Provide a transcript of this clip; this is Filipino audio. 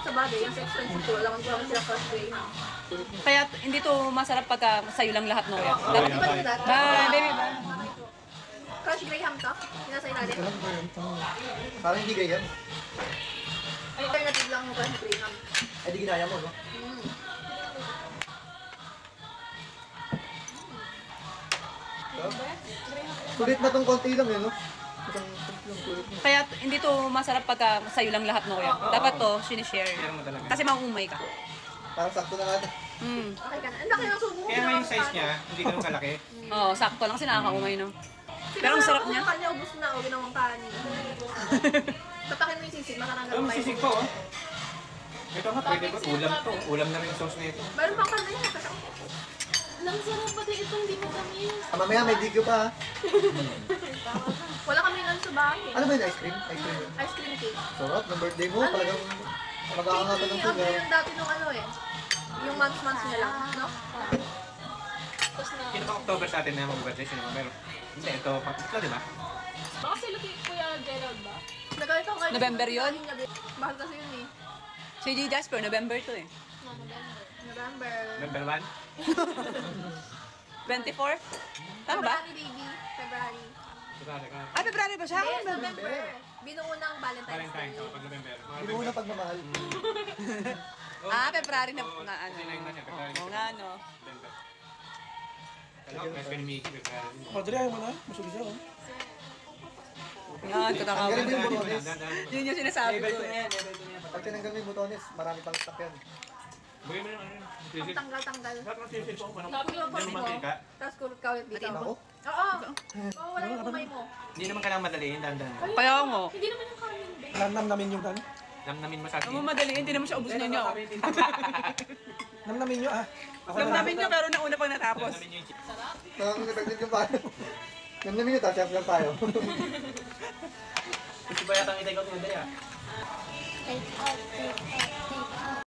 Sa bagay, yung sa expensive ko, alam ko sila first day. Kaya hindi to masarap pagka sa'yo lang lahat, no? Dapat di ba nila? Bye, baby, bye. Crush Graham to? Yung nasa ilalim? Parang hindi ganyan. Alternative lang yung Crush Graham. Eh, di ginaya mo, no? Sulit na tong konti lang, no? Itong sulit na. Kaya hindi to masarap pagka sa'yo lang lahat, no? Dapat to, sinishare. Kasi maumay ka. Parang sakto na nga. Okay ka na. Ang laki ng subo ko. Kaya nga yung size niya, hindi ganun kalaki. Oo, sakto lang kasi nakakaumay, no? Pero ang sarap niya. Kanya, ubus na o ginawang kanin. Tapakin mo yung sisig, makaranggal Oh, pa may sisig po, oh. Ito nga, pwede ba? Ulam to. Ulam na rin yung sauce na ito. Meron pang kanin niya. Lang sarap pati itong di matamis. Mamaya may digyo pa, ha? Wala kami nun sa bahay. Ano ba yun? Ice cream? Ice cream yun. Ice cream cake. Sarap, ng birthday mo, talagang mag-aangatan ng Ano sugar. yung dati nung ano eh. Yung months niya lang, no? Tapos na. Sino pang October sa atin na mag-birthday? Sino pa meron? Hindi, ito, ito, di ba? Baka sila kay Kuya Gerald ba? Nagalit ako kayo. November yun? Mahal kasi yun eh. Si G. Jasper, November to eh. No, November. November. Number 1? 24? Tama ba? February, baby. February. Ah, February ba siya? Yes, November. Binuunang Valentine's Valentine's, Day. pag November. Hindi mo na pagmamahal. Ah, February na ano. Sinay na siya, February. Oo nga, no? November. Kailangan, best friend ni Mickey, February. Padre, ayaw mo na. Masuli siya, oh. Yan, Tanggalin mo yung katakawin. butones. Yun yung sinasabi ko eh. Pag tinanggal mo yung butones, marami pang stock yan. Bigay mo yung ano yun. Ang Sisig. tanggal-tanggal. Lahat ng sisig po. Ano? Tapos yung Hindi mo mantika. Tapos kulot ka ulit dito. Itim ako? Oo. Oo, wala yung kumay mo. Hindi naman kailangan madaliin, dandan. Kaya mo. Hindi naman yung kanin ba? Namnam namin yung kan. Namnamin mo sa Ang atin. madali, hindi naman siya ubus na niyo. Namnamin nyo, ah. Ako Alam na. namin niyo, pero nauna pang natapos. Namnamin niyo yung chips. Nakakagdag yung payo. Namnamin nyo, tapos lang tayo. Gusto ba yata ang itay ko ng day, ah? Take out.